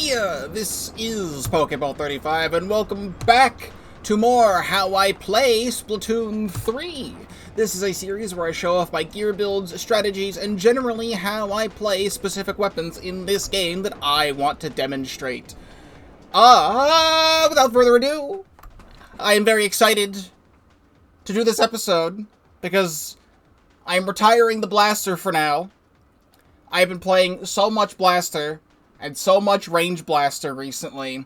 This is Pokeball35, and welcome back to more How I Play Splatoon 3. This is a series where I show off my gear builds, strategies, and generally how I play specific weapons in this game that I want to demonstrate. Without further ado, I am very excited to do this episode because I am retiring the Blaster for now. I have been playing so much Blaster and so much Range Blaster recently,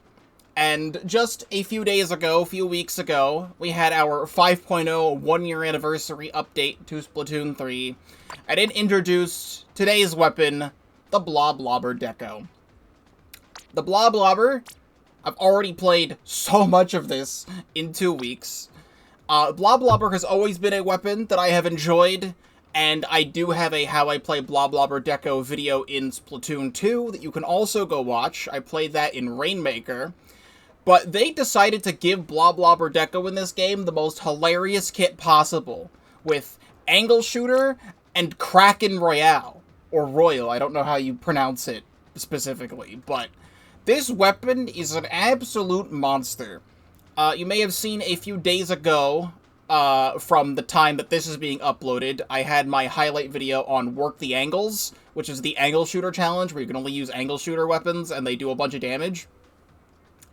and just a few weeks ago, we had our 5.0 one-year anniversary update to Splatoon 3, and it introduced today's weapon, the Bloblobber Deco. The Bloblobber, I've already played so much of this in 2 weeks. Bloblobber has always been a weapon that I have enjoyed, and I do have a How I Play Bloblobber Deco video in Splatoon 2 that you can also go watch. I played that in Rainmaker. But they decided to give Bloblobber Deco in this game the most hilarious kit possible, with Angle Shooter and Kraken Royale. Or Royal, I don't know how you pronounce it specifically, but this weapon is an absolute monster. You may have seen a few days ago, from the time that this is being uploaded, I had my highlight video on Work the Angles, which is the Angle Shooter challenge, where you can only use Angle Shooter weapons, and they do a bunch of damage.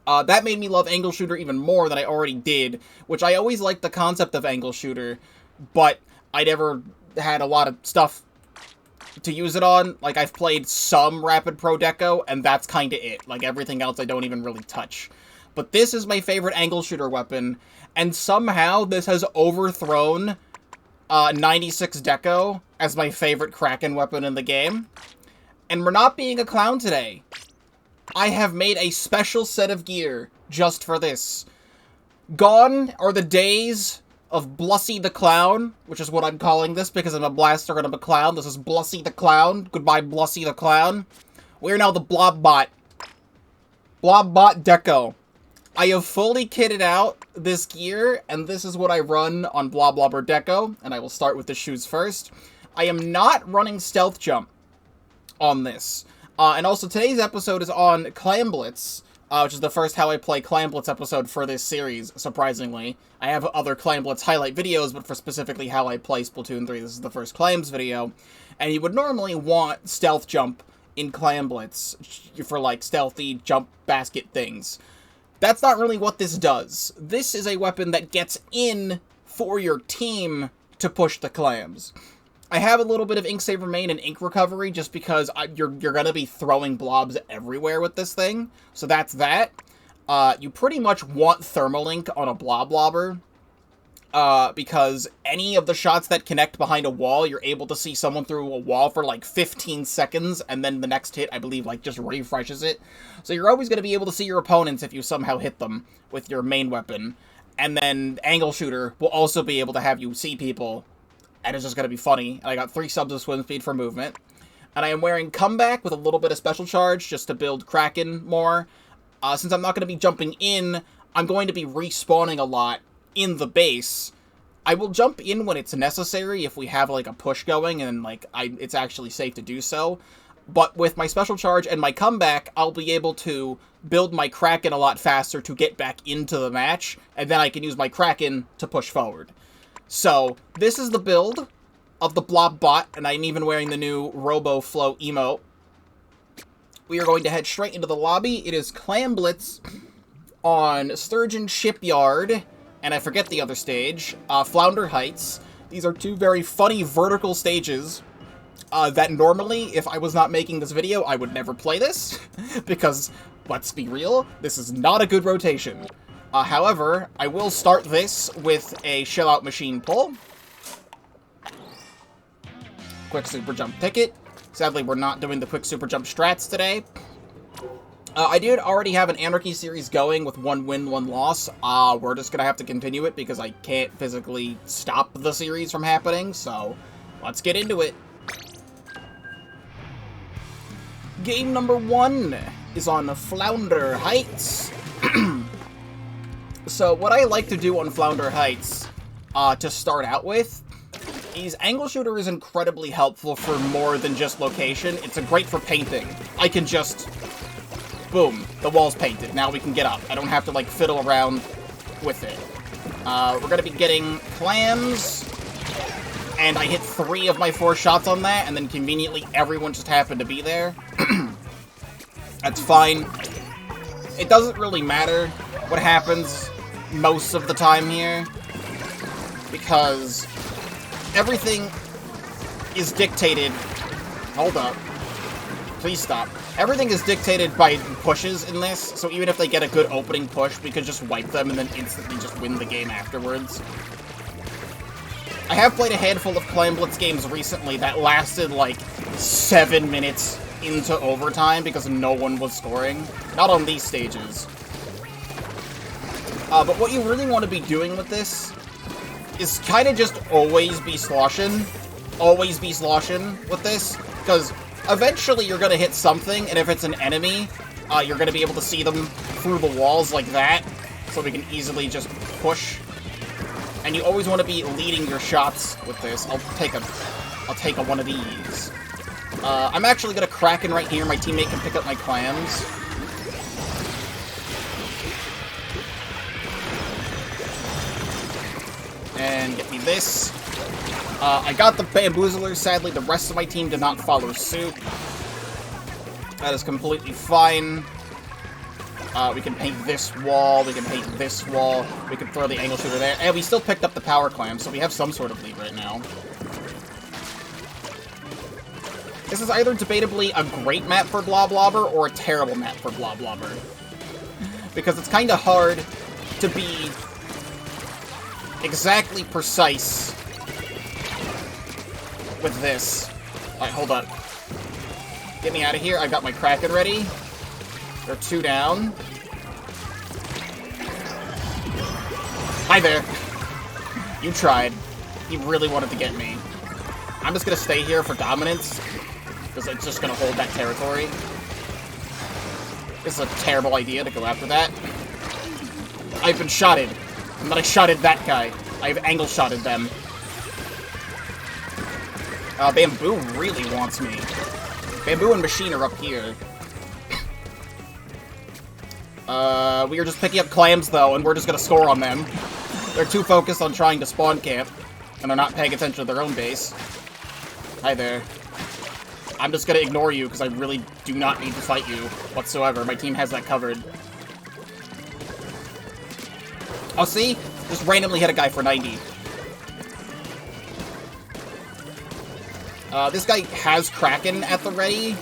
That made me love Angle Shooter even more than I already did, which I always liked the concept of Angle Shooter, but I never had a lot of stuff to use it on. Like, I've played some Rapid Pro Deco, and that's kinda it. Like, everything else I don't even really touch. But this is my favorite Angle Shooter weapon, and somehow this has overthrown 96 Deco as my favorite Kraken weapon in the game. And we're not being a clown today. I have made a special set of gear just for this. Gone are the days of Blussy the Clown, which is what I'm calling this because I'm a Blaster and I'm a Clown. This is Blussy the Clown. Goodbye, Blussy the Clown. We're now the Blobbot. Blobbot Deco. I have fully kitted out this gear, and this is what I run on Bloblobber Deco, and I will start with the shoes first. I am not running Stealth Jump on this. And also, today's episode is on Clam Blitz, which is the first How I Play Clam Blitz episode for this series, surprisingly. I have other Clam Blitz highlight videos, but for specifically How I Play Splatoon 3, this is the first Clams video. And you would normally want Stealth Jump in Clam Blitz for, like, stealthy jump basket things. That's not really what this does. This is a weapon that gets in for your team to push the clams. I have a little bit of Ink Save Remain and Ink Recovery just because you're going to be throwing blobs everywhere with this thing. So that's that. You pretty much want Thermal Ink on a Bloblobber. Because any of the shots that connect behind a wall, you're able to see someone through a wall for like 15 seconds, and then the next hit, I believe, like just refreshes it. So you're always going to be able to see your opponents if you somehow hit them with your main weapon. And then Angle Shooter will also be able to have you see people, and it's just going to be funny. And I got 3 subs of swim speed for movement. And I am wearing Comeback with a little bit of Special Charge just to build Kraken more. Since I'm not going to be jumping in, I'm going to be respawning a lot in the base. I will jump in when it's necessary if we have like a push going and like it's actually safe to do so. But with my Special Charge and my Comeback, I'll be able to build my Kraken a lot faster to get back into the match, and then I can use my Kraken to push forward. So this is the build of the Blobbot, and I'm even wearing the new Robo Flow emote. We are going to head straight into the lobby. It is Clam Blitz on Sturgeon Shipyard, and I forget the other stage, Flounder Heights. These are 2 very funny vertical stages that normally, if I was not making this video, I would never play this, because, let's be real, this is not a good rotation. However, I will start this with a Shell-Out Machine Pull. Quick Super Jump Ticket. Sadly, we're not doing the Quick Super Jump strats today. I did already have an Anarchy series going with 1 win, 1 loss. We're just gonna have to continue it because I can't physically stop the series from happening, so let's get into it. Game number 1 is on Flounder Heights. So what I like to do on Flounder Heights, to start out with, is Angle Shooter is incredibly helpful for more than just location. It's great for painting. I can just Boom. The wall's painted. Now we can get up. I don't have to, like, fiddle around with it. We're gonna be getting clams. And I hit 3 of my 4 shots on that, and then conveniently everyone just happened to be there. That's fine. It doesn't really matter what happens most of the time here, because everything is dictated... Hold up. Please stop. Everything is dictated by pushes in this, so even if they get a good opening push, we could just wipe them and then instantly just win the game afterwards. I have played a handful of Clam Blitz games recently that lasted like 7 minutes into overtime because no one was scoring. Not on these stages. But what you really want to be doing with this is kind of just always be sloshing. Always be sloshing with this, because eventually you're going to hit something, and if it's an enemy, you're going to be able to see them through the walls like that, so we can easily just push. And you always want to be leading your shots with this. I'll take a one of these. I'm actually gonna Kraken right here. My teammate can pick up my clams. And get me this. I got the bamboozlers. Sadly, the rest of my team did not follow suit. That is completely fine. We can paint this wall, we can paint this wall, we can throw the angle shooter there, and we still picked up the power clam, so we have some sort of lead right now. This is either debatably a great map for Bloblobber or a terrible map for Bloblobber. Because it's kind of hard to be exactly precise with this. Alright, hold up. Get me out of here, I've got my Kraken ready. They're 2 down. Hi there. You tried. You really wanted to get me. I'm just gonna stay here for dominance, because it's just gonna hold that territory. This is a terrible idea to go after that. I've been shotted. And then I shotted that guy. I've angle shotted them. Bamboo really wants me. Bamboo and Machine are up here. We are just picking up clams, though, and we're just gonna score on them. They're too focused on trying to spawn camp, and they're not paying attention to their own base. Hi there. I'm just gonna ignore you, because I really do not need to fight you whatsoever. My team has that covered. Oh, see? Just randomly hit a guy for 90. This guy has Kraken at the ready.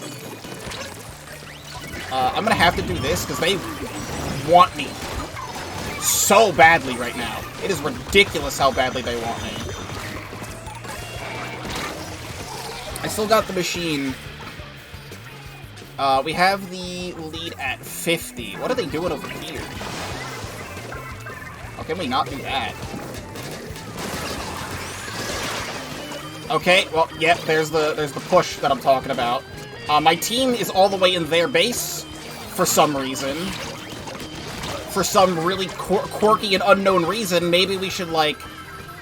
I'm gonna have to do this, because they want me so badly right now. It is ridiculous how badly they want me. I still got the machine. We have the lead at 50. What are they doing over here? How can we not do that? Okay, well, yeah, there's the push that I'm talking about. My team is all the way in their base, for some reason. For some really quirky and unknown reason. Maybe we should, like,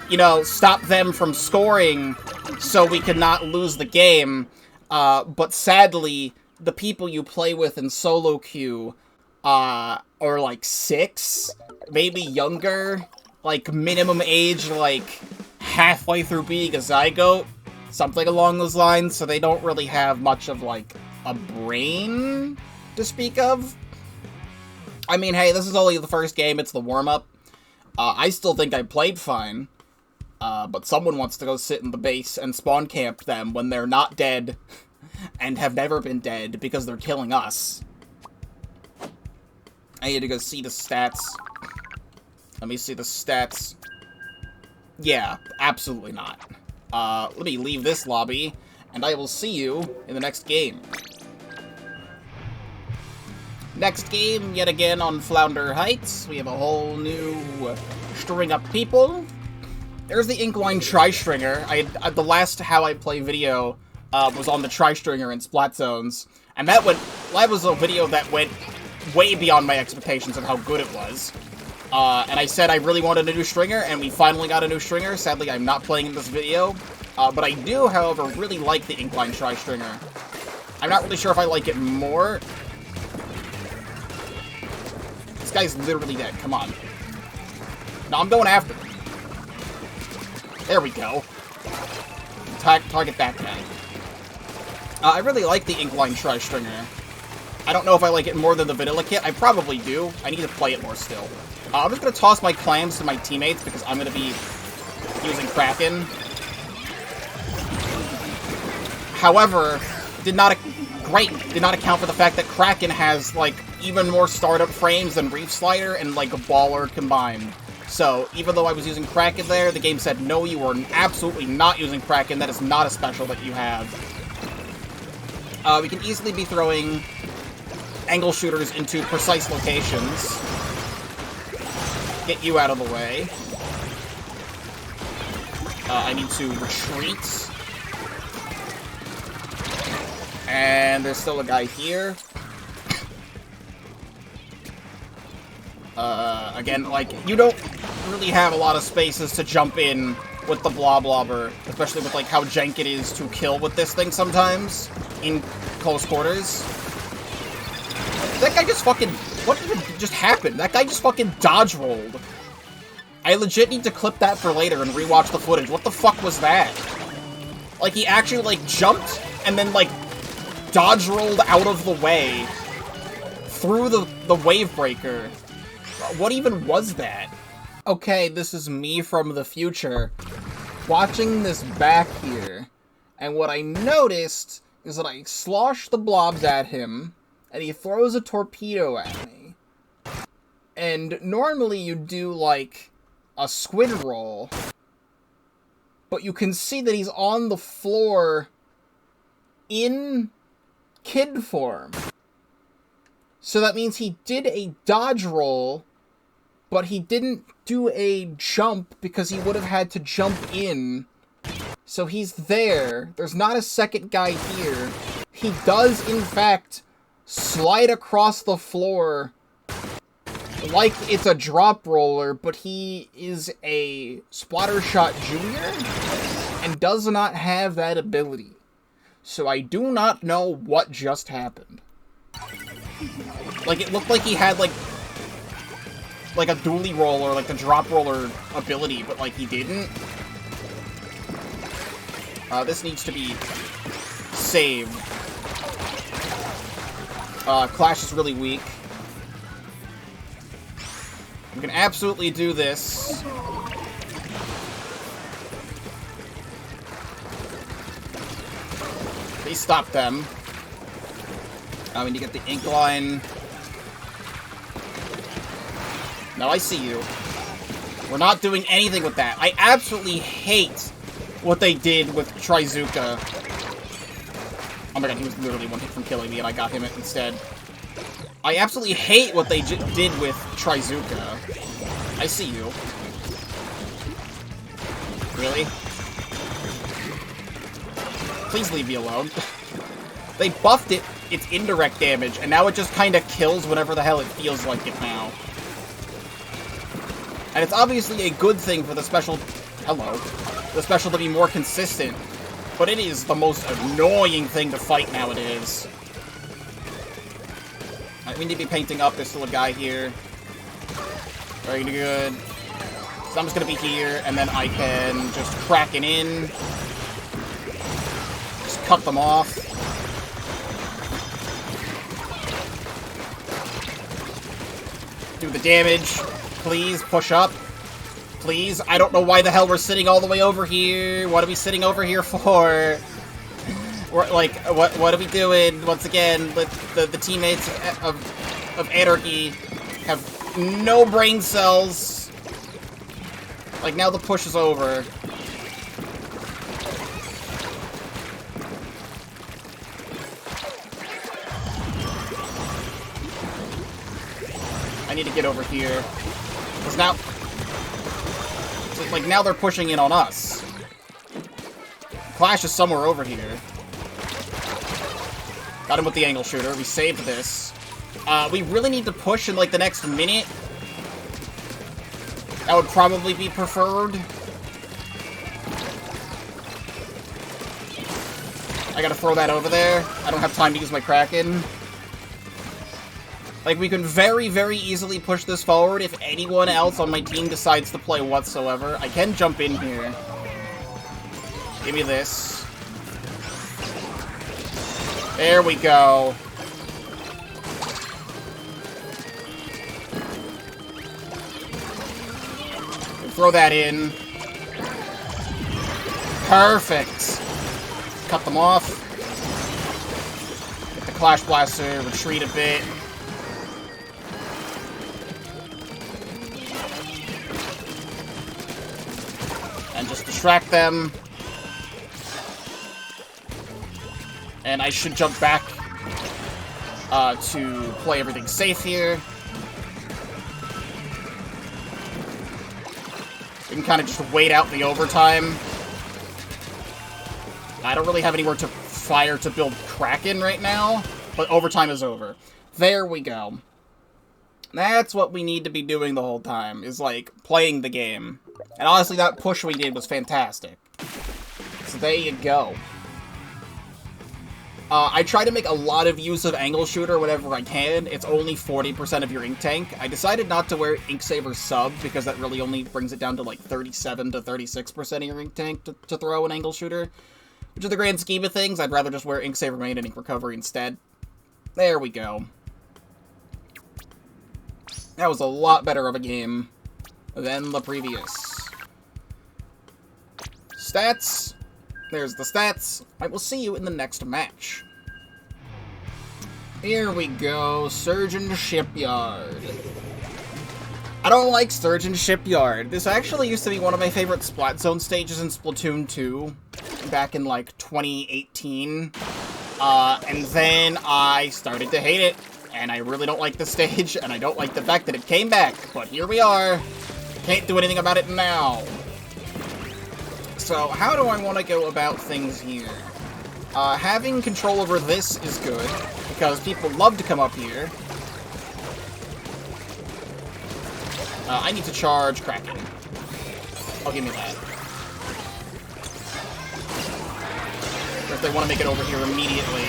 you know, stop them from scoring so we could not lose the game. But sadly, the people you play with in solo queue are, like, 6, maybe younger, like, minimum age, like, halfway through being a zygote. Something along those lines, so they don't really have much of, like, a brain to speak of. I mean, hey, this is only the first game, it's the warm-up. I still think I played fine, but someone wants to go sit in the base and spawn camp them when they're not dead and have never been dead because they're killing us. I need to go see the stats. Let me see the stats. Yeah, absolutely not. Let me leave this lobby, and I will see you in the next game. Next game, yet again on Flounder Heights. We have a whole new string of people. There's the Inkline Tri-Stringer. The last How I Play video was on the Tri-Stringer in Splat Zones, and that was a video that went way beyond my expectations of how good it was. And I said I really wanted a new stringer, and we finally got a new stringer. Sadly, I'm not playing in this video. But I do, however, really like the Inkline Tri-Stringer. I'm not really sure if I like it more. guy's literally dead. Come on. No, I'm going after him. There we go. Target that guy. I really like the Inkline Tri-Stringer. I don't know if I like it more than the vanilla kit. I probably do. I need to play it more still. I'm just going to toss my clams to my teammates because I'm going to be using Kraken. However, did not account for the fact that Kraken has, like, even more startup frames than Reef Slider and, like, a Baller combined. So, even though I was using Kraken there, the game said, no, you are absolutely not using Kraken. That is not a special that you have. We can easily be throwing angle shooters into precise locations. Get you out of the way. I need to retreat. And there's still a guy here. Again, like, you don't really have a lot of spaces to jump in with the Bloblobber, especially with, like, how jank it is to kill with this thing sometimes in close quarters. That guy just fucking... What even just happened? That guy just fucking dodge rolled. I legit need to clip that for later and rewatch the footage. What the fuck was that? Like, he actually, like, jumped and then, like, dodge rolled out of the way through the wave breaker. What even was that? Okay, this is me from the future watching this back here, and what I noticed is that I slosh the blobs at him, and he throws a torpedo at me. And normally you do, like, a squid roll, but you can see that he's on the floor in kid form. So that means he did a dodge roll, but he didn't do a jump because he would have had to jump in. So he's there. There's not a second guy here. He does, in fact, slide across the floor like it's a drop roller, but he is a Splattershot Junior and does not have that ability. So I do not know what just happened. Like, it looked like he had, like a dually roll or, like, the drop roller ability, but, like, he didn't. This needs to be saved. Clash is really weak. We can absolutely do this. Please stop them. We need to get the Inkline. Now I see you. We're not doing anything with that. I absolutely hate what they did with Trizuka. Oh my god, he was literally one hit from killing me and I got him instead. I absolutely hate what they did with Trizuka. I see you. Really? Please leave me alone. They buffed its indirect damage, and now it just kind of kills whenever the hell it feels like it now. And it's obviously a good thing for the special... Hello. The special to be more consistent. But it is the most annoying thing to fight nowadays. Alright, we need to be painting up. There's still a guy here. Very good. So I'm just gonna be here, and then I can just crack it in. Just cut them off. Do the damage. Please, push up. Please. I don't know why the hell we're sitting all the way over here. What are we sitting over here for? We're, like, what are we doing? Once again, the teammates of Anarchy have no brain cells. Like, now the push is over. I need to get over here. Because now... So, like, now they're pushing in on us. Clash is somewhere over here. Got him with the angle shooter. We saved this. We really need to push in, like, the next minute. That would probably be preferred. I gotta throw that over there. I don't have time to use my Kraken. Like, we can very, very easily push this forward if anyone else on my team decides to play whatsoever. I can jump in here. Give me this. There we go. Throw that in. Perfect. Cut them off. Get the Clash Blaster, retreat a bit. And just distract them. And I should jump back to play everything safe here. We can kind of just wait out the overtime. I don't really have anywhere to fire to build Kraken right now, but overtime is over. There we go. That's what we need to be doing the whole time, is, like, playing the game. And honestly, that push we did was fantastic. So there you go. I try to make a lot of use of Angle Shooter whenever I can. It's only 40% of your ink tank. I decided not to wear Inksaber Sub, because that really only brings it down to like 37 to 36% of your ink tank to throw an Angle Shooter. Which in the grand scheme of things, I'd rather just wear Inksaber Main and Ink Recovery instead. There we go. That was a lot better of a game than the previous. Stats. There's the stats. I will see you in the next match. Here we go. Surgeon Shipyard. I don't like Surgeon Shipyard. This actually used to be one of my favorite Splat Zone stages in Splatoon 2. Back in, like, 2018. And then I started to hate it. And I really don't like the stage. And I don't like the fact that it came back. But here we are. Can't do anything about it now. So, how do I want to go about things here? Having control over this is good, because people love to come up here. I need to charge Kraken. Oh, give me that. If they want to make it over here immediately.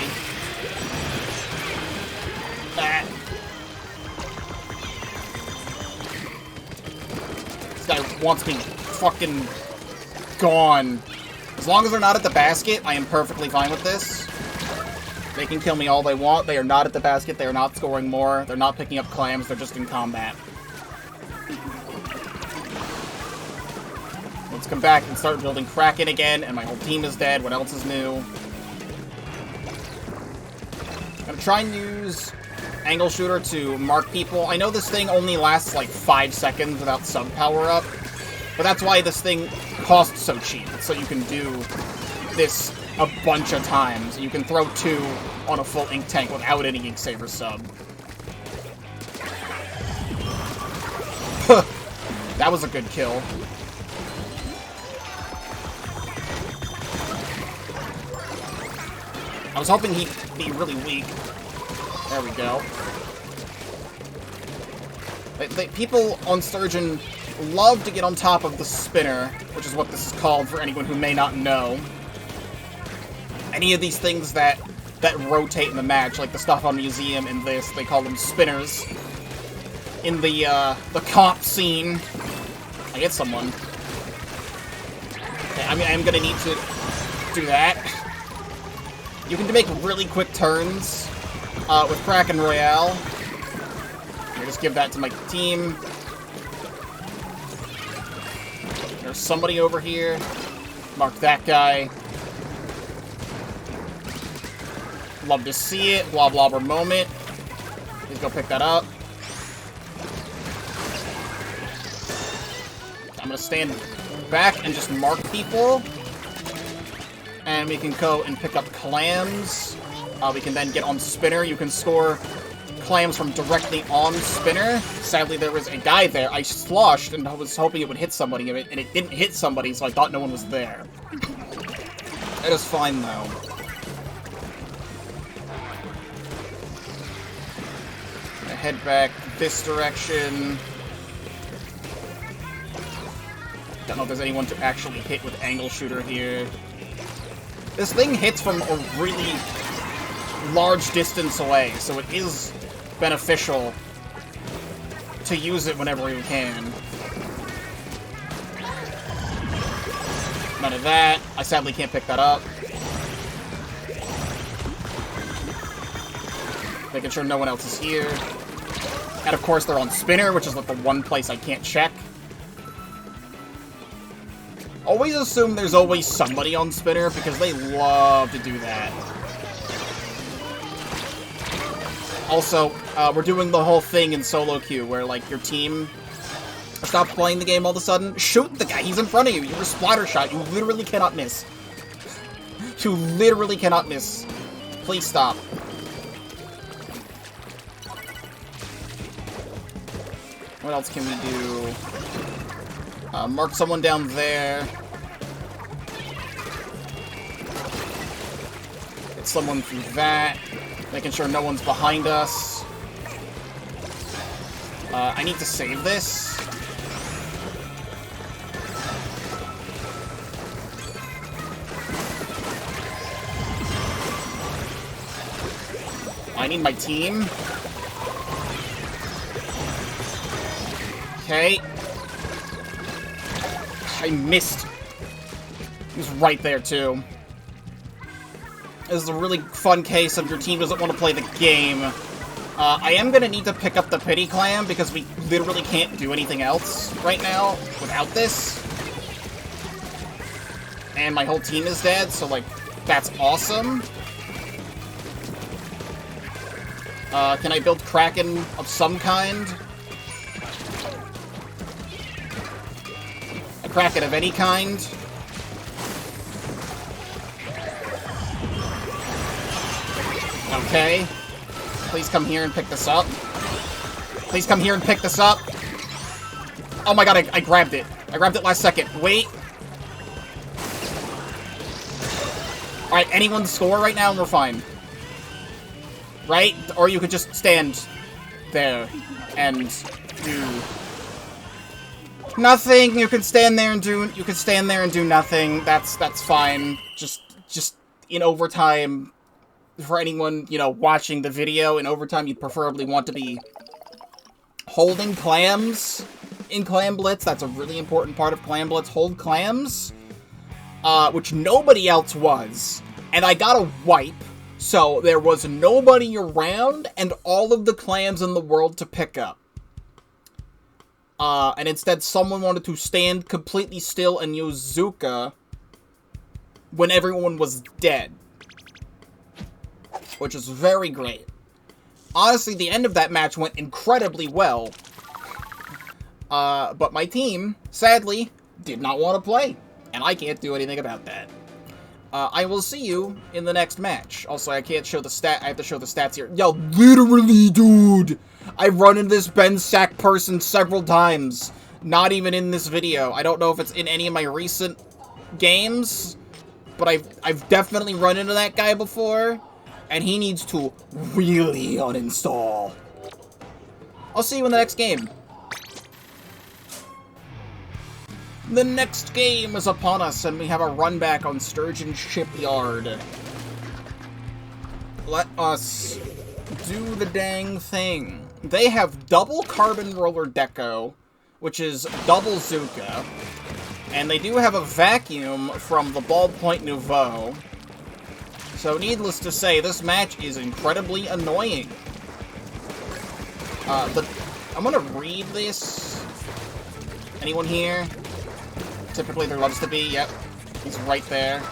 Ah. This guy wants me fucking gone. As long as they're not at the basket, I am perfectly fine with this. They can kill me all they want. They are not at the basket. They are not scoring more. They're not picking up clams. They're just in combat. Let's come back and start building Kraken again, and my whole team is dead. What else is new? I'm gonna try and use Angle Shooter to mark people. I know this thing only lasts like 5 seconds without sub power up. But that's why this thing costs so cheap, so you can do this a bunch of times. You can throw 2 on a full ink tank without any Inksaber Sub. That was a good kill. I was hoping he'd be really weak. There we go. People on Sturgeon love to get on top of the spinner, which is what this is called for anyone who may not know. Any of these things that rotate in the match, like the stuff on Museum and this, they call them spinners. In the comp scene. I hit someone. Okay, I'm gonna need to do that. You can make really quick turns with Kraken Royale. Here, just give that to my team. There's somebody over here. Mark that guy. Love to see it. Bloblobber moment. Please go pick that up. I'm gonna stand back and just mark people. And we can go and pick up clams. We can then get on spinner. You can score clams from directly on spinner. Sadly, there was a guy there. I sloshed and I was hoping it would hit somebody, and it didn't hit somebody, so I thought no one was there. It is fine, though. I'm gonna head back this direction. Don't know if there's anyone to actually hit with Angle Shooter here. This thing hits from a really large distance away, so it is beneficial to use it whenever you can. None of that. I sadly can't pick that up. Making sure no one else is here. And of course they're on spinner, which is like the one place I can't check. Always assume there's always somebody on spinner, because they love to do that. Also, we're doing the whole thing in solo queue, where, like, your team stops playing the game all of a sudden. Shoot the guy, he's in front of you, you're a splatter shot, you literally cannot miss. You literally cannot miss. Please stop. What else can we do? Mark someone down there. Hit someone through that. Making sure no one's behind us. I need to save this. I need my team. Okay. I missed. He was right there, too. This is a really fun case of your team doesn't want to play the game. I am going to need to pick up the pity clam, because we literally can't do anything else right now without this. And my whole team is dead, so, like, that's awesome. Can I build Kraken of some kind? A Kraken of any kind? Okay. Please come here and pick this up. Please come here and pick this up. Oh my god, I grabbed it. I grabbed it last second. Wait. Alright, anyone score right now and we're fine. Right? Or you could just stand there and do nothing. You can stand there and do nothing. That's fine. Just in overtime, for anyone, you know, watching the video, in overtime you'd preferably want to be holding clams in Clam Blitz. That's a really important part of Clam Blitz. Hold clams, which nobody else was. And I got a wipe, so there was nobody around and all of the clams in the world to pick up. And instead someone wanted to stand completely still and use Zuka when everyone was dead. Which is very great. Honestly, the end of that match went incredibly well. But my team, sadly, did not want to play. And I can't do anything about that. I will see you in the next match. Also, I can't show the stat. I have to show the stats here. Yo, literally, dude! I've run into this Ben Sack person several times. Not even in this video. I don't know if it's in any of my recent games. But I've definitely run into that guy before. And he needs to really uninstall. I'll see you in the next game. The next game is upon us, and we have a run back on Sturgeon Shipyard. Let us do the dang thing. They have double Carbon Roller Deco, which is double Zuka. And they do have a vacuum from the Ballpoint Nouveau. So, needless to say, this match is incredibly annoying. I'm gonna read this. Anyone here? Typically, there loves to be. Yep. He's right there.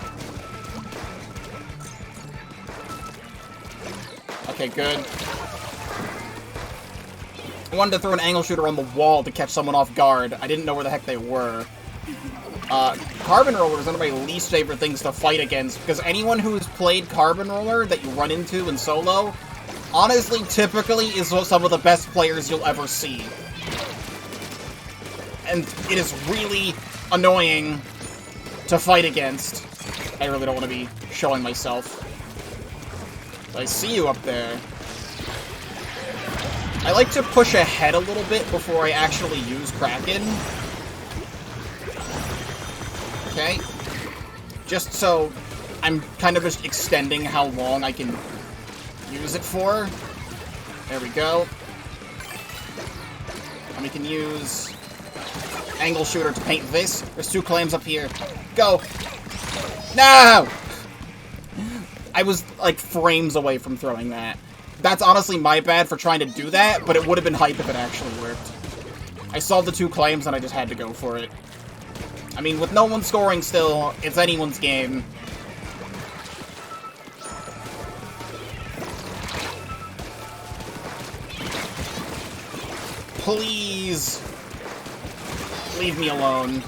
Okay, good. I wanted to throw an angle shooter on the wall to catch someone off guard. I didn't know where the heck they were. Carbon Roller is one of my least favorite things to fight against, because anyone who's played Carbon Roller that you run into in solo, honestly, typically is some of the best players you'll ever see. And it is really annoying to fight against. I really don't want to be showing myself. But I see you up there. I like to push ahead a little bit before I actually use Kraken. Okay? Just so I'm kind of just extending how long I can use it for. There we go. And we can use angle shooter to paint this. There's 2 clams up here. Go! No! I was, like, frames away from throwing that. That's honestly my bad for trying to do that, but it would have been hype if it actually worked. I saw the 2 clams and I just had to go for it. I mean, with no one scoring still, it's anyone's game. Please! Leave me alone.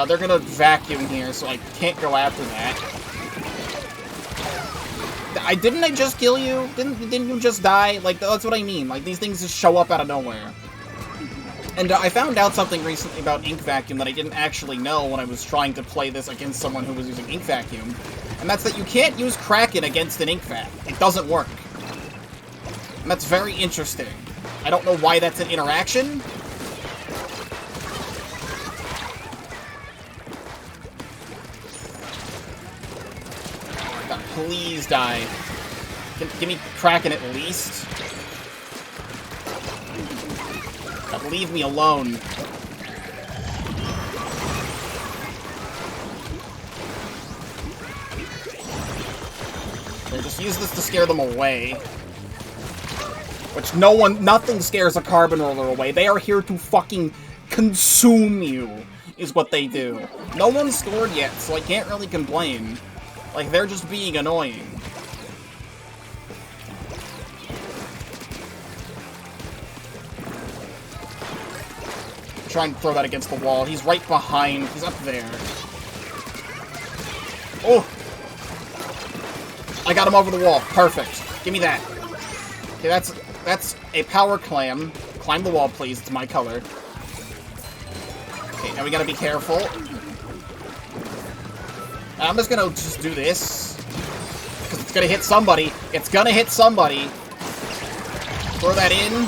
They're gonna vacuum here, so I can't go after that. Didn't I just kill you? Didn't you just die? Like, that's what I mean. Like, these things just show up out of nowhere. And I found out something recently about Ink Vacuum that I didn't actually know when I was trying to play this against someone who was using Ink Vacuum. And that's that you can't use Kraken against an Ink Vac. It doesn't work. And that's very interesting. I don't know why that's an interaction. God, please die. Give me Kraken at least. God, leave me alone. Just use this to scare them away. Which nothing scares a carbon roller away. They are here to fucking consume you, is what they do. No one's scored yet, so I can't really complain. Like, they're just being annoying. Try and throw that against the wall. He's right behind. He's up there. Oh! I got him over the wall. Perfect. Give me that. Okay, that's a power clam. Climb the wall, please. It's my color. Okay, now we gotta be careful. I'm just gonna do this. Because it's gonna hit somebody. It's gonna hit somebody. Throw that in.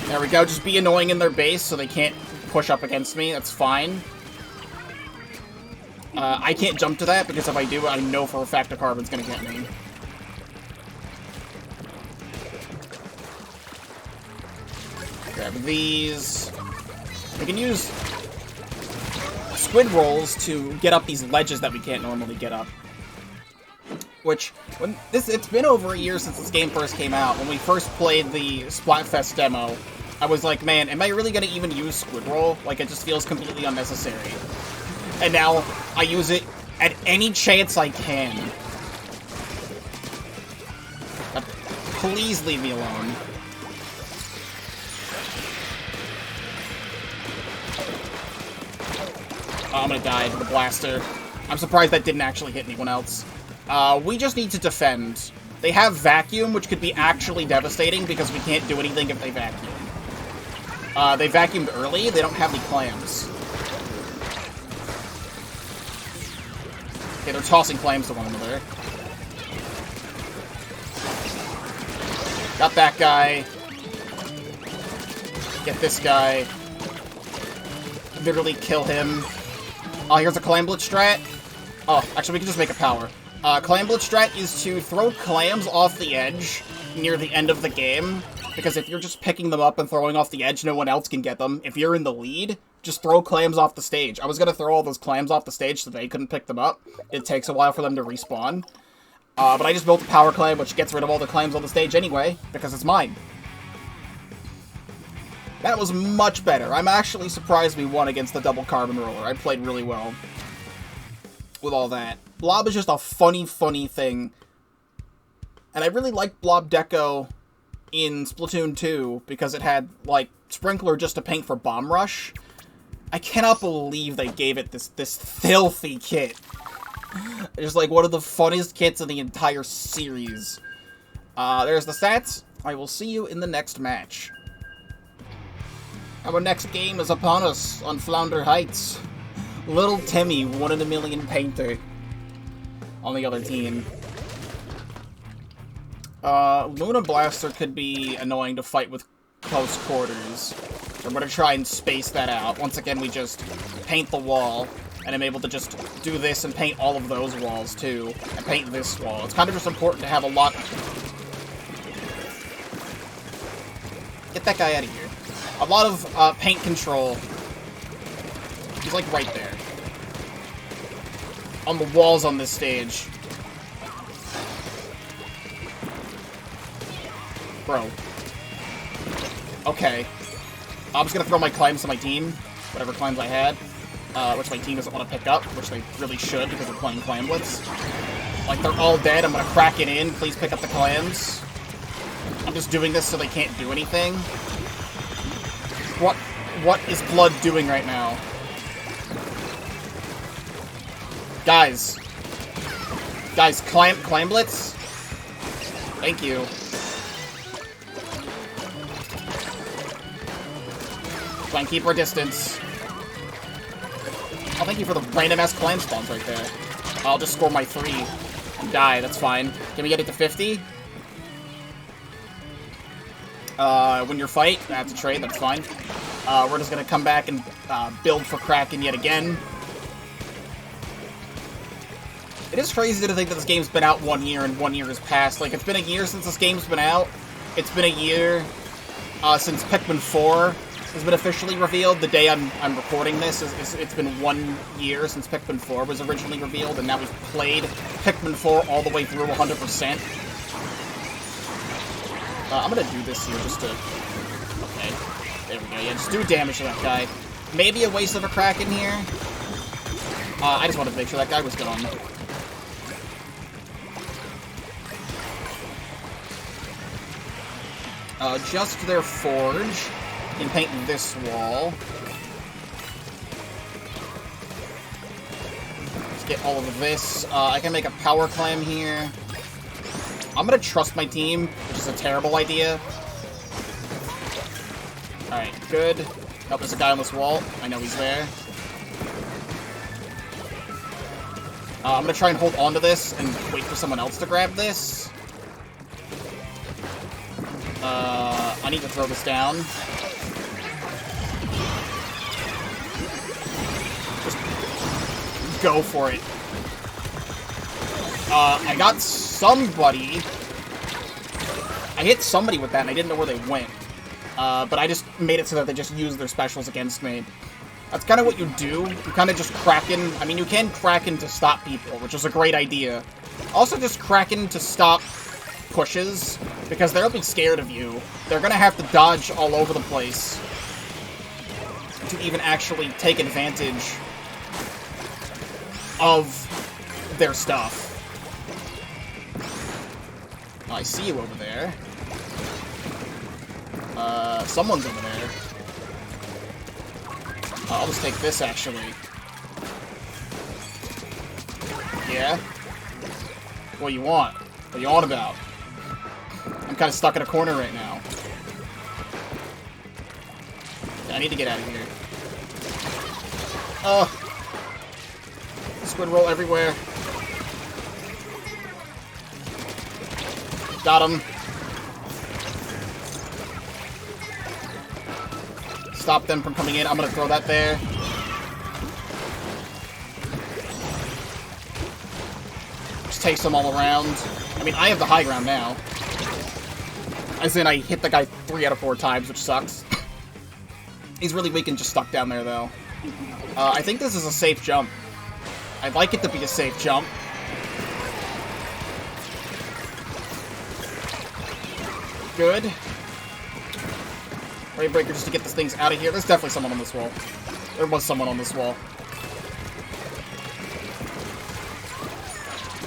There we go. Just be annoying in their base so they can't push up against me. That's fine. I can't jump to that because if I do, I know for a fact a carbon's gonna get me. Grab these. We can use squid rolls to get up these ledges that we can't normally get up. Which, it's been over a year since this game first came out. When we first played the Splatfest demo, I was like, man, am I really gonna even use squid roll? Like, it just feels completely unnecessary. And now, I use it at any chance I can. Please leave me alone. Oh, I'm gonna die to the blaster. I'm surprised that didn't actually hit anyone else. We just need to defend. They have vacuum, which could be actually devastating because we can't do anything if they vacuum. They vacuumed early. They don't have any clams. Okay, they're tossing clams to one another. Got that guy. Get this guy. Literally kill him. Oh, here's a clam blitz strat. Oh, actually, we can just make a power. Clam blitz strat is to throw clams off the edge near the end of the game. Because if you're just picking them up and throwing off the edge, no one else can get them. If you're in the lead, just throw clams off the stage. I was going to throw all those clams off the stage so they couldn't pick them up. It takes a while for them to respawn. But I just built a power clam, which gets rid of all the clams on the stage anyway, because it's mine. That was much better. I'm actually surprised we won against the double carbon roller. I played really well with all that. Blob is just a funny, funny thing. And I really liked Blob Deco in Splatoon 2 because it had, like, Sprinkler just to paint for Bomb Rush. I cannot believe they gave it this filthy kit. It's like one of the funniest kits in the entire series. There's the stats. I will see you in the next match. Our next game is upon us on Flounder Heights. Little Timmy, 1 in a million painter on the other team. Luna Blaster could be annoying to fight with close quarters. I'm going to try and space that out. Once again, we just paint the wall, and I'm able to just do this and paint all of those walls, too, and paint this wall. It's kind of just important to have a lot... Get that guy out of here. A lot of paint control. He's, like, right there. On the walls on this stage. Bro. Okay. I'm just gonna throw my clams to my team. Whatever clams I had. Which my team doesn't want to pick up. Which they really should, because they're playing Clam Blitz. Like, they're all dead. I'm gonna crack it in. Please pick up the clams. I'm just doing this so they can't do anything. What is Blood doing right now? Guys. Guys, Clam Blitz? Thank you. Try and keep our distance. Oh, thank you for the random-ass clam spawns right there. I'll just score my 3 and die, that's fine. Can we get it to 50? Win your fight. That's a trade, that's fine. We're just gonna come back and build for Kraken yet again. It is crazy to think that this game's been out 1 year and 1 year has passed. Like, it's been a year since this game's been out. It's been a year since Pikmin 4 has been officially revealed. The day I'm recording this, it's been 1 year since Pikmin 4 was originally revealed, and now we've played Pikmin 4 all the way through 100%. I'm gonna do this here just to... Okay, there we go. Yeah, just do damage to that guy. Maybe a waste of a Kraken here. I just wanted to make sure that guy was gone. Just their forge. And paint this wall. Let's get all of this. I can make a power clam here. I'm gonna trust my team, which is a terrible idea. Alright, good. Oh, there's a guy on this wall. I know he's there. I'm gonna try and hold on to this and wait for someone else to grab this. I need to throw this down. Just go for it. I got somebody. I hit somebody with that, and I didn't know where they went. But I just made it so that they just use their specials against me. That's kind of what you do. You kind of just Kraken. I mean, you can Kraken to stop people, which is a great idea. Also, just Kraken to stop pushes, because they'll be scared of you. They're gonna have to dodge all over the place to even actually take advantage of their stuff. Oh, I see you over there. Someone's over there. I'll just take this, actually. Yeah? What do you want? What are you on about? I'm kind of stuck in a corner right now. I need to get out of here. Squid roll everywhere. Got him. Stop them from coming in. I'm gonna throw that there. Just takes them all around. I mean, I have the high ground now. As in, I hit the guy 3 out of 4 times, which sucks. He's really weak and just stuck down there, though. I think this is a safe jump. I'd like it to be a safe jump. Good. Rainbreaker just to get these things out of here. There's definitely someone on this wall. There was someone on this wall.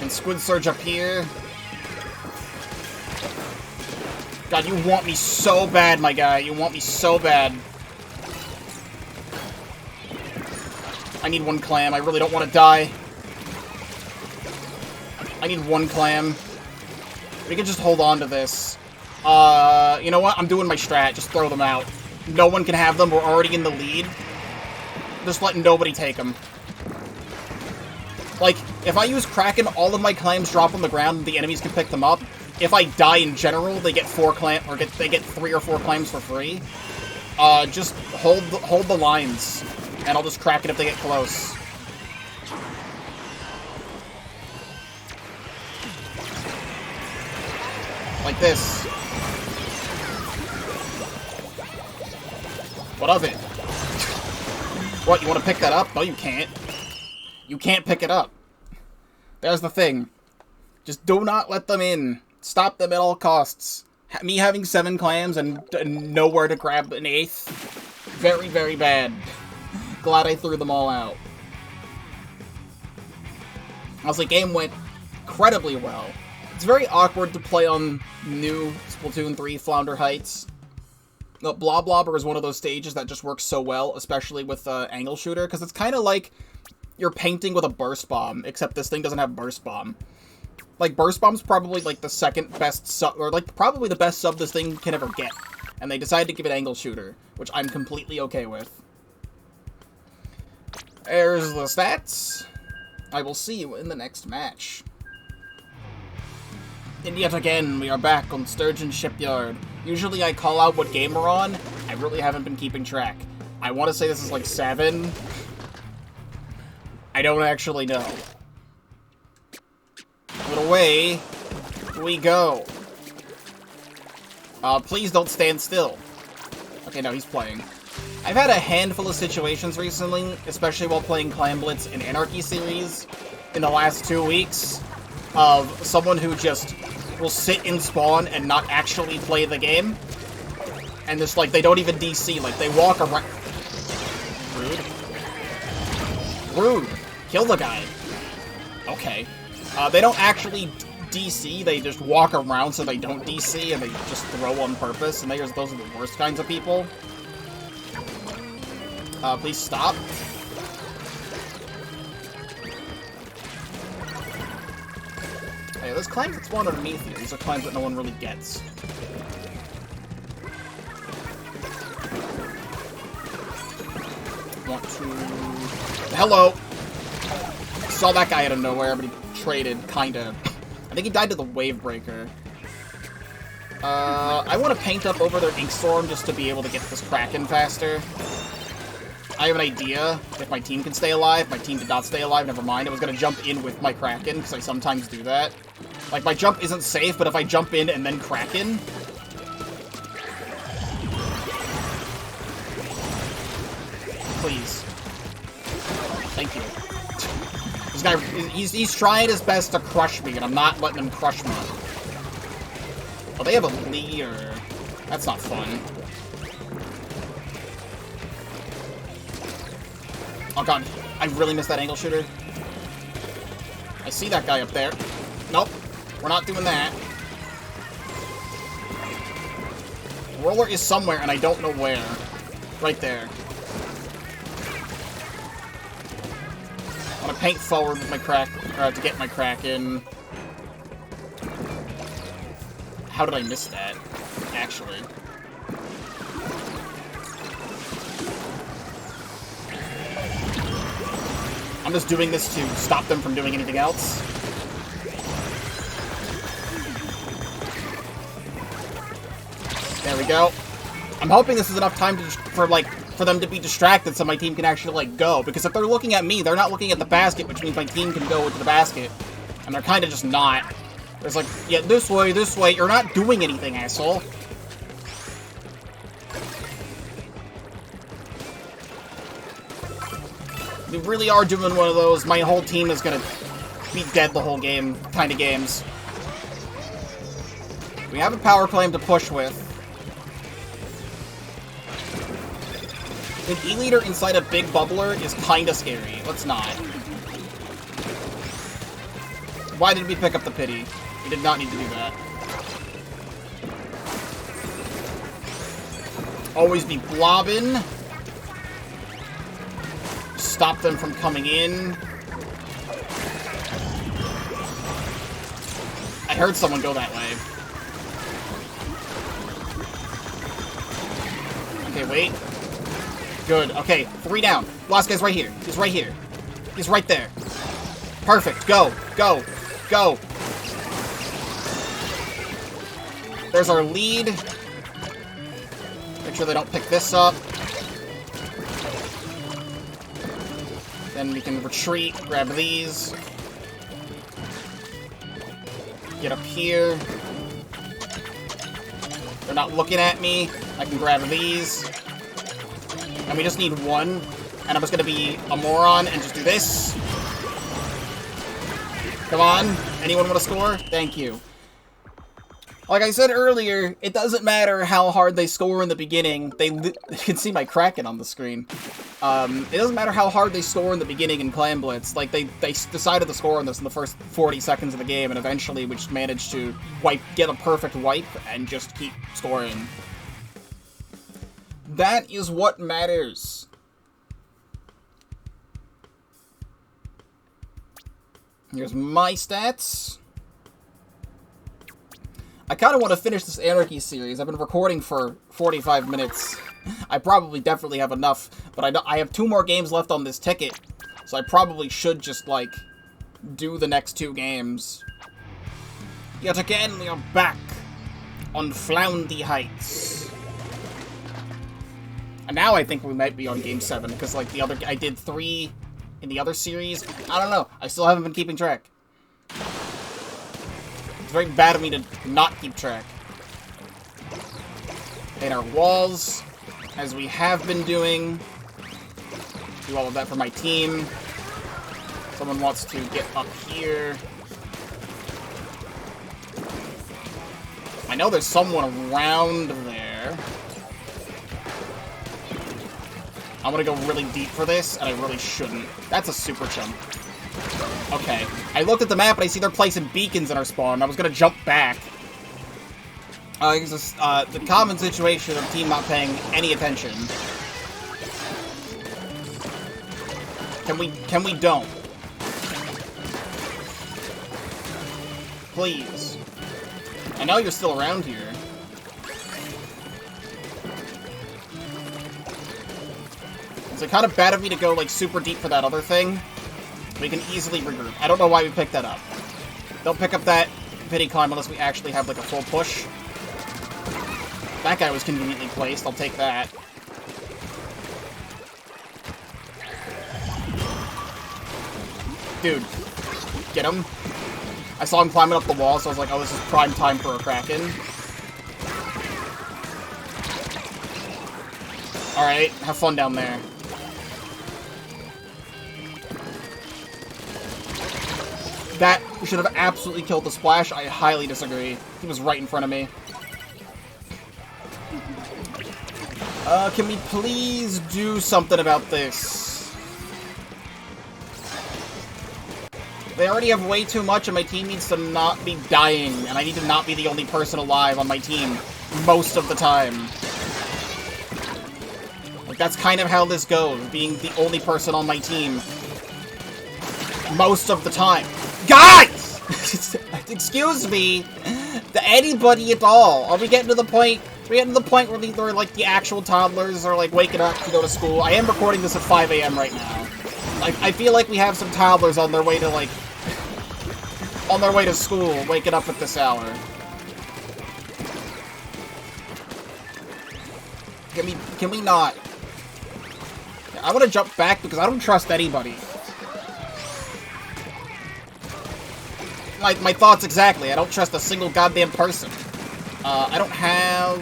And Squid Surge up here. God, you want me so bad, my guy. You want me so bad. I need 1 clam. I really don't want to die. I need 1 clam. We can just hold on to this. You know what? I'm doing my strat. Just throw them out. No one can have them. We're already in the lead. Just letting nobody take them. Like, if I use Kraken, all of my clams drop on the ground and the enemies can pick them up. If I die in general, they get 4 clam, or they get 3 or 4 clams for free. Just hold the lines, and I'll just crack it if they get close. Like this. What of it? What, you want to pick that up? No, you can't. You can't pick it up. There's the thing. Just do not let them in. Stop them at all costs. Me having 7 clams and nowhere to grab an 8th. Very, very bad. Glad I threw them all out. Honestly, game went incredibly well. It's very awkward to play on new Splatoon 3 Flounder Heights. No, Bloblobber is one of those stages that just works so well, especially with angle shooter, because it's kind of like you're painting with a burst bomb, except this thing doesn't have burst bomb. Like, burst bomb's probably like the second best sub, or like probably the best sub this thing can ever get, and they decided to give it angle shooter, which I'm completely okay with. There's the stats. I will see you in the next match. And yet again, we are back on Sturgeon Shipyard. Usually I call out what game we're on. I really haven't been keeping track. I want to say this is like 7. I don't actually know. But away we go. Please don't stand still. Okay, no, he's playing. I've had a handful of situations recently, especially while playing Clam, Blitz, and Anarchy series in the last 2 weeks, of someone who just will sit in spawn and not actually play the game. And just, like, they don't even DC. Like, they walk around. Rude. Rude. Kill the guy. Okay. They don't actually DC. They just walk around so they don't DC, and they just throw on purpose. And those are the worst kinds of people. Please stop. Hey, there's claims that spawn underneath here. These are claims that no one really gets. Want to... Hello! Saw that guy out of nowhere, but he traded, kinda. I think he died to the Wave Breaker. I want to paint up over their Inkstorm just to be able to get this Kraken faster. I have an idea if my team can stay alive. My team did not stay alive, never mind. I was going to jump in with my Kraken, because I sometimes do that. Like, my jump isn't safe, but if I jump in and then Kraken... Please. Thank you. This guy, he's trying his best to crush me, and I'm not letting him crush me. Oh, they have a leader. That's not fun. Oh god, I really missed that angle shooter. I see that guy up there. Nope, we're not doing that. Roller is somewhere, and I don't know where. Right there. I'm gonna paint forward with my to get my Kraken. How did I miss that, actually? I'm just doing this to stop them from doing anything else. There we go. I'm hoping this is enough time for them to be distracted so my team can actually, like, go. Because if they're looking at me, they're not looking at the basket, which means my team can go into the basket. And they're kind of just not. There's like, yeah, this way, this way. You're not doing anything, asshole. We really are doing one of those, my whole team is gonna be dead the whole game kind of games. We have a power claim to push with. An E-leader inside a big bubbler is kinda scary. Let's not. Why did we pick up the pity? We did not need to do that. Always be blobbing. Stop them from coming in. I heard someone go that way. Okay, wait. Good. Okay, 3 down. Last guy's right here. He's right here. He's right there. Perfect. Go. Go. Go. There's our lead. Make sure they don't pick this up. Then we can retreat, grab these. Get up here. They're not looking at me. I can grab these. And we just need one. And I'm just gonna be a moron and just do this. Come on. Anyone want to score? Thank you. Like I said earlier, it doesn't matter how hard they score in the beginning. You can see my Kraken on the screen. It doesn't matter how hard they score in the beginning in Clam Blitz. Like, they decided to score on this in the first 40 seconds of the game, and eventually we just managed to get a perfect wipe and just keep scoring. That is what matters. Here's my stats. I kind of want to finish this Anarchy series. I've been recording for 45 minutes. I probably definitely have enough, but I have 2 more games left on this ticket, so I probably should just, like, do the next 2 games. Yet again, we are back on Floundy Heights. And now I think we might be on Game 7, because, like, I did 3 in the other series. I don't know. I still haven't been keeping track. It's very bad of me to not keep track. Paint our walls, as we have been doing. Do all of that for my team. Someone wants to get up here. I know there's someone around there. I'm gonna go really deep for this, and I really shouldn't. That's a super jump. Okay. I looked at the map and I see they're placing beacons in our spawn. I was gonna jump back. It's just, the common situation of the team not paying any attention. Can we don't? Please. I know you're still around here. It's kind of bad of me to go, like, super deep for that other thing. We can easily regroup. I don't know why we picked that up. Don't pick up that pity climb unless we actually have, like, a full push. That guy was conveniently placed. I'll take that. Dude. Get him. I saw him climbing up the wall, so I was like, oh, this is prime time for a Kraken. Alright, have fun down there. That should have absolutely killed the splash. I highly disagree. He was right in front of me. Can we please do something about this? They already have way too much, and my team needs to not be dying, and I need to not be the only person alive on my team most of the time. Like, that's kind of how this goes, being the only person on my team most of the time. Guys! Excuse me. To anybody at all. Are we getting to the point where they're like the actual toddlers are like waking up to go to school? I am recording this at 5 a.m. right now. Like, I feel like we have some toddlers on their way to like school, waking up at this hour. Can we not? I want to jump back because I don't trust anybody. My thoughts exactly. I don't trust a single goddamn person. I don't have...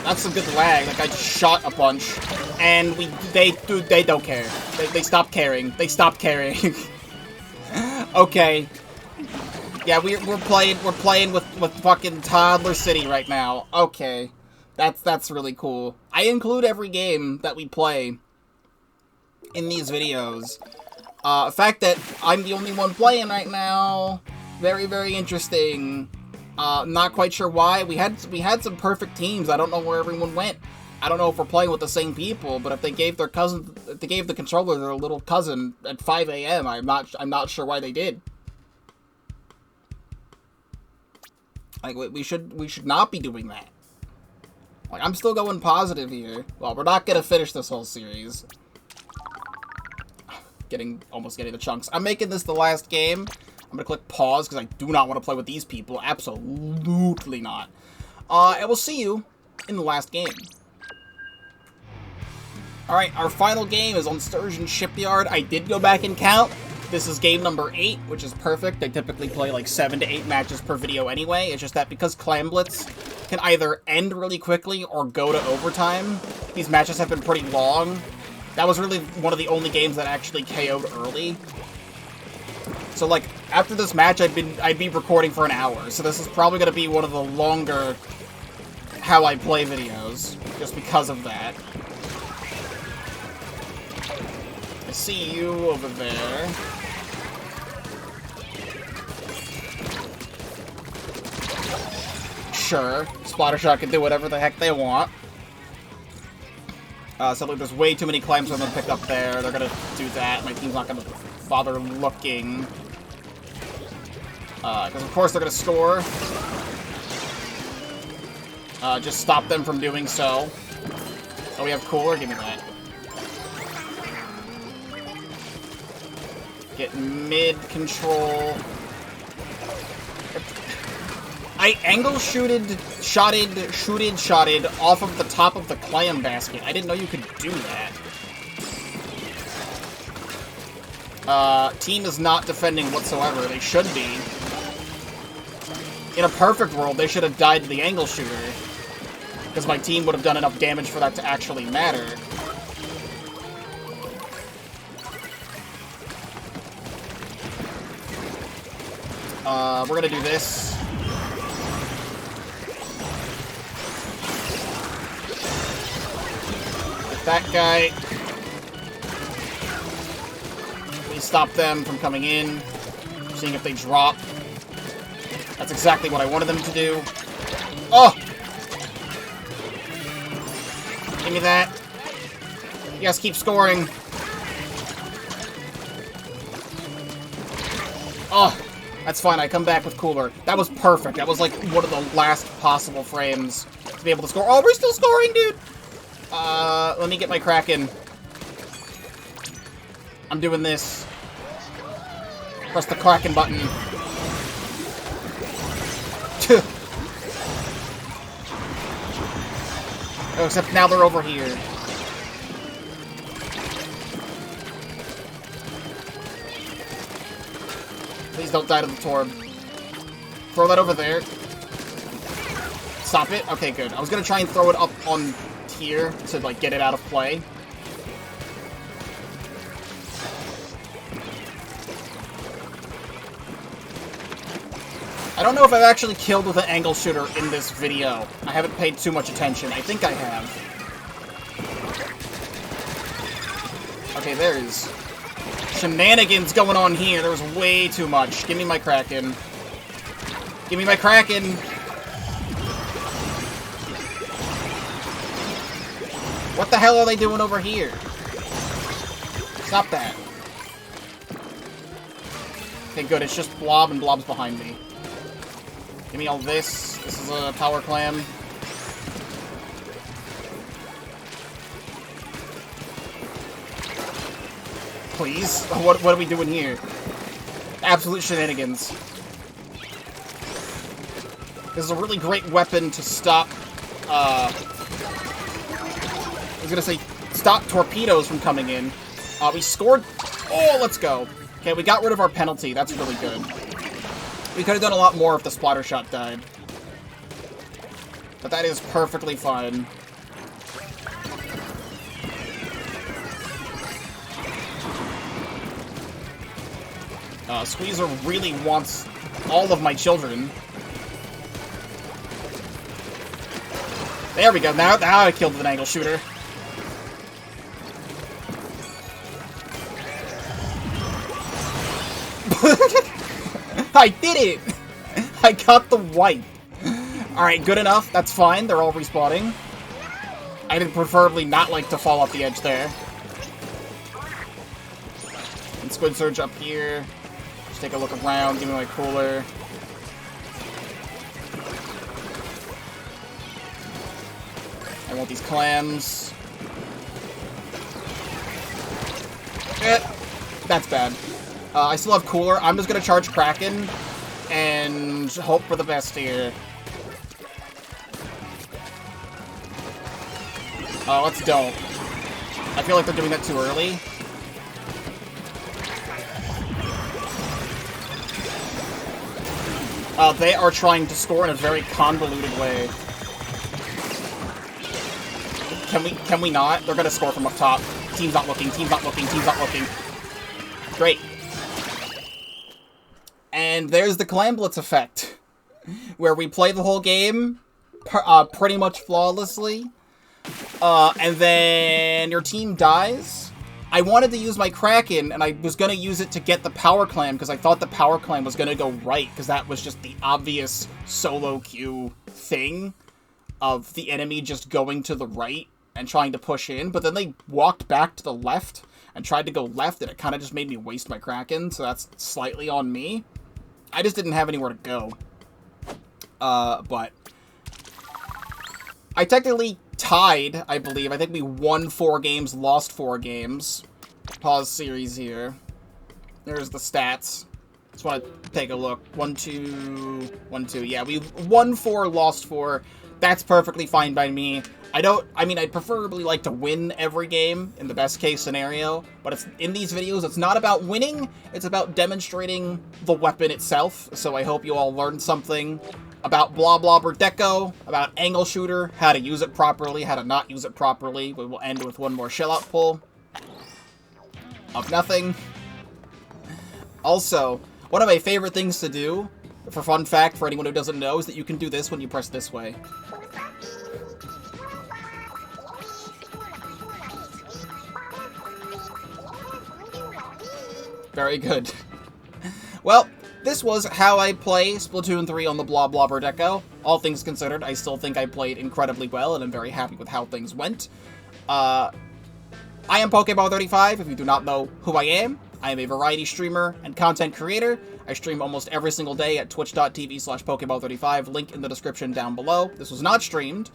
That's some good lag. Like, I just shot a bunch. And they don't care. They stopped caring. They stopped caring. Okay. Yeah, we're playing with fucking Toddler City right now. Okay. That's really cool. I include every game that we play in these videos. The fact that I'm the only one playing right now, very, very interesting. Not quite sure why. We had some perfect teams. I don't know where everyone went. I don't know if we're playing with the same people, but if they gave the controller their little cousin at 5 a.m., I'm not sure why they did. Like, we should not be doing that. Like, I'm still going positive here. Well, we're not gonna finish this whole series. Almost getting the chunks. I'm making this the last game. I'm gonna click pause because I do not want to play with these people. Absolutely not. And we'll see you in the last game. Alright, our final game is on Sturgeon Shipyard. I did go back and count. This is game number 8, which is perfect. I typically play like 7 to 8 matches per video anyway. It's just that because Clam Blitz can either end really quickly or go to overtime, these matches have been pretty long. That was really one of the only games that actually KO'd early. So like, after this match, I'd be recording for an hour. So this is probably going to be one of the longer how I play videos, just because of that. I see you over there. Sure, Splattershot can do whatever the heck they want. So like, there's way too many claims for them to pick up there. They're gonna do that. My team's not gonna bother looking. Because of course they're gonna score. Just stop them from doing so. Oh, we have cooler? Give me that. Get mid-control. I shotted off of the top of the clam basket. I didn't know you could do that. Team is not defending whatsoever. They should be. In a perfect world, they should have died to the angle shooter. Because my team would have done enough damage for that to actually matter. We're gonna do this. Get that guy. Please stop them from coming in. Seeing if they drop. That's exactly what I wanted them to do. Oh! Give me that. Yes, keep scoring. Oh! That's fine, I come back with cooler. That was perfect. That was like one of the last possible frames to be able to score. Oh, we're still scoring, dude! Let me get my Kraken. I'm doing this. Press the Kraken button. Oh, except now they're over here. Please don't die to the Torb. Throw that over there. Stop it? Okay, good. I was gonna try and throw it up on here to, like, get it out of play. I don't know if I've actually killed with an angle shooter in this video. I haven't paid too much attention. I think I have. Okay, there's shenanigans going on here. There was way too much. Give me my Kraken. Give me my Kraken! What the hell are they doing over here? Stop that. Okay, good. It's just Blob and Blob's behind me. Give me all this. This is a power clam. Please? What are we doing here? Absolute shenanigans. This is a really great weapon to stop, I was gonna say, stop torpedoes from coming in. We scored. Oh, let's go. Okay, we got rid of our penalty. That's really good. We could have done a lot more if the Splattershot died. But that is perfectly fine. Squeezer really wants all of my children. There we go. Now I killed with an angle shooter. I did it! I got the wipe. Alright, good enough. That's fine. They're all respawning. I'd preferably not like to fall off the edge there. And Squid Surge up here. Just take a look around. Give me my cooler. I want these clams. That's bad. I still have cooler. I'm just gonna charge Kraken and hope for the best here. Oh, let's don't. I feel like they're doing that too early. They are trying to score in a very convoluted way. Can we not? They're gonna score from up top. Team's not looking, team's not looking, team's not looking. Great. And there's the Clam Blitz effect, where we play the whole game pretty much flawlessly, and then your team dies. I wanted to use my Kraken, and I was going to use it to get the Power Clam, because I thought the Power Clam was going to go right, because that was just the obvious solo queue thing of the enemy just going to the right and trying to push in, but then they walked back to the left and tried to go left, and it kind of just made me waste my Kraken, so that's slightly on me. I just didn't have anywhere to go. But I technically tied, I believe. I think we won 4 games, lost 4 games. Pause series here. There's the stats. Just want to take a look. 1, 2, 1, 2. Yeah, we won 4, lost 4. That's perfectly fine by me. I mean, I'd preferably like to win every game in the best case scenario, but it's in these videos, it's not about winning, it's about demonstrating the weapon itself. So I hope you all learned something about Bloblobber Deco, about angle shooter, how to use it properly, how to not use it properly. We will end with one more shell out pull of nothing. Also, one of my favorite things to do, for fun fact for anyone who doesn't know, is that you can do this when you press this way. Very good. Well, this was how I play Splatoon 3 on the Bloblobber Deco. All things considered, I still think I played incredibly well, and I'm very happy with how things went. I am Pokeball35, if you do not know who I am. I am a variety streamer and content creator. I stream almost every single day at twitch.tv/Pokeball35, link in the description down below. This was not streamed.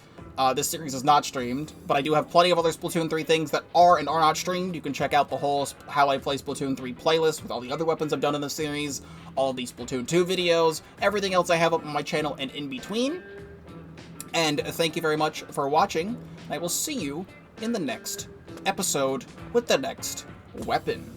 This series is not streamed, but I do have plenty of other Splatoon 3 things that are and are not streamed. You can check out the whole How I Play Splatoon 3 playlist with all the other weapons I've done in the series, all of these Splatoon 2 videos, everything else I have up on my channel and in between. And thank you very much for watching. I will see you in the next episode with the next weapon.